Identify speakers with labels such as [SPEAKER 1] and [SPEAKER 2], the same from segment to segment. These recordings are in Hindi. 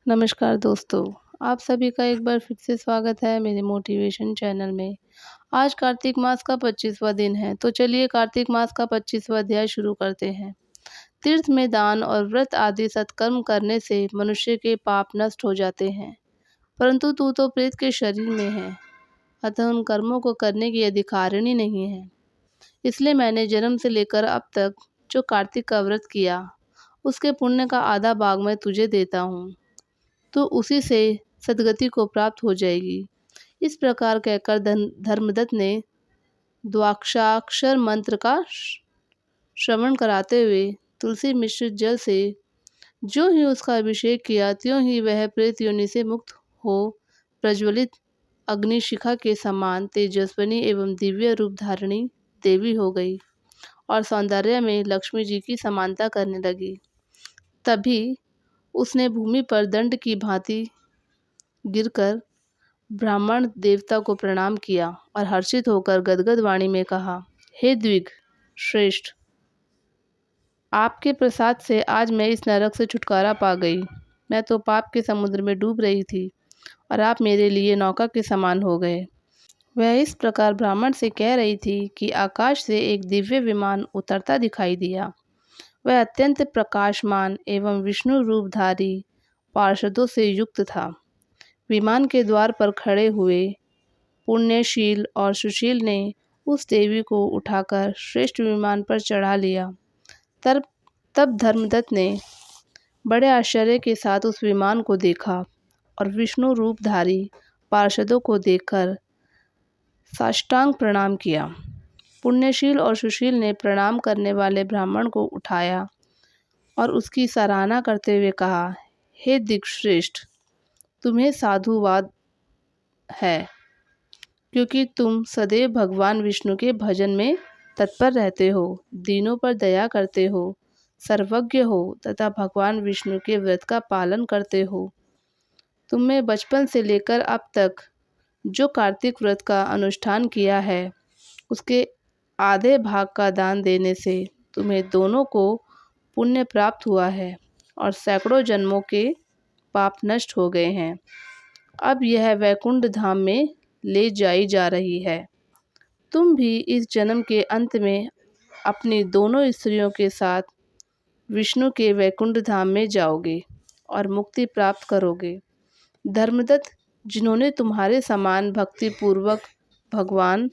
[SPEAKER 1] नमस्कार दोस्तों, आप सभी का एक बार फिर से स्वागत है मेरे मोटिवेशन चैनल में। आज कार्तिक मास का 25वां दिन है, तो चलिए कार्तिक मास का 25वां अध्याय शुरू करते हैं। तीर्थ में दान और व्रत आदि सत्कर्म करने से मनुष्य के पाप नष्ट हो जाते हैं, परंतु तू तो प्रेत के शरीर में है, अतः उन कर्मों को करने की अधिकारिणी नहीं है। इसलिए मैंने जन्म से लेकर अब तक जो कार्तिक का व्रत किया, उसके पुण्य का आधा भाग मैं तुझे देता हूँ, तो उसी से सद्गति को प्राप्त हो जाएगी। इस प्रकार कहकर धर्मदत्त ने द्वादशाक्षर मंत्र का श्रवण कराते हुए तुलसी मिश्रित जल से जो ही उसका अभिषेक किया, त्यों ही वह प्रेत योनि से मुक्त हो प्रज्वलित अग्निशिखा के समान तेजस्विनी एवं दिव्य रूप धारिणी देवी हो गई और सौंदर्य में लक्ष्मी जी की समानता करने लगी। तभी उसने भूमि पर दंड की भांति गिरकर ब्राह्मण देवता को प्रणाम किया और हर्षित होकर गदगद वाणी में कहा, हे द्विग श्रेष्ठ, आपके प्रसाद से आज मैं इस नरक से छुटकारा पा गई। मैं तो पाप के समुद्र में डूब रही थी और आप मेरे लिए नौका के समान हो गए। वह इस प्रकार ब्राह्मण से कह रही थी कि आकाश से एक दिव्य विमान उतरता दिखाई दिया। वह अत्यंत प्रकाशमान एवं विष्णु रूपधारी पार्षदों से युक्त था। विमान के द्वार पर खड़े हुए पुण्यशील और सुशील ने उस देवी को उठाकर श्रेष्ठ विमान पर चढ़ा लिया। तब धर्मदत्त ने बड़े आश्चर्य के साथ उस विमान को देखा और विष्णु रूपधारी पार्षदों को देखकर साष्टांग प्रणाम किया। पुण्यशील और सुशील ने प्रणाम करने वाले ब्राह्मण को उठाया और उसकी सराहना करते हुए कहा, हे दिग्श्रेष्ठ, तुम्हें साधुवाद है, क्योंकि तुम सदैव भगवान विष्णु के भजन में तत्पर रहते हो, दीनों पर दया करते हो, सर्वज्ञ हो तथा भगवान विष्णु के व्रत का पालन करते हो। तुमने बचपन से लेकर अब तक जो कार्तिक व्रत का अनुष्ठान किया है, उसके आधे भाग का दान देने से तुम्हें दोनों को पुण्य प्राप्त हुआ है और सैकड़ों जन्मों के पाप नष्ट हो गए हैं। अब यह वैकुंठ धाम में ले जाई जा रही है। तुम भी इस जन्म के अंत में अपनी दोनों स्त्रियों के साथ विष्णु के वैकुंठ धाम में जाओगे और मुक्ति प्राप्त करोगे। धर्मदत्त, जिन्होंने तुम्हारे समान भक्ति पूर्वक भगवान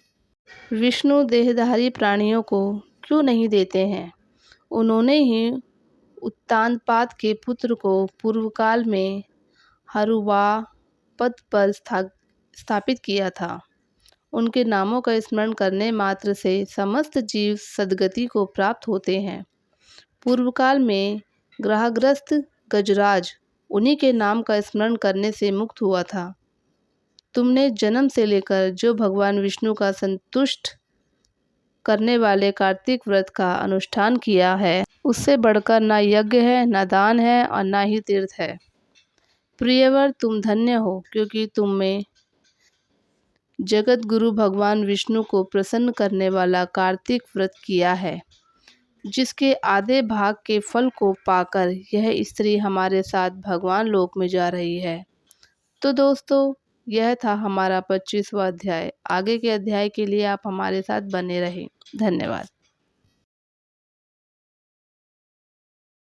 [SPEAKER 1] विष्णु देहधारी प्राणियों को क्यों नहीं देते हैं, उन्होंने ही उत्तानपाद के पुत्र को पूर्व काल में हरुवा पद पर स्थापित किया था। उनके नामों का स्मरण करने मात्र से समस्त जीव सद्गति को प्राप्त होते हैं। पूर्व काल में ग्रहग्रस्त गजराज उन्हीं के नाम का स्मरण करने से मुक्त हुआ था। तुमने जन्म से लेकर जो भगवान विष्णु का संतुष्ट करने वाले कार्तिक व्रत का अनुष्ठान किया है, उससे बढ़कर ना यज्ञ है, ना दान है और ना ही तीर्थ है। प्रियवर, तुम धन्य हो, क्योंकि तुम में जगत गुरु भगवान विष्णु को प्रसन्न करने वाला कार्तिक व्रत किया है, जिसके आधे भाग के फल को पाकर यह स्त्री हमारे साथ भगवान लोक में जा रही है। तो दोस्तों, यह था हमारा 25वां अध्याय। आगे के अध्याय के लिए आप हमारे साथ बने रहें। धन्यवाद।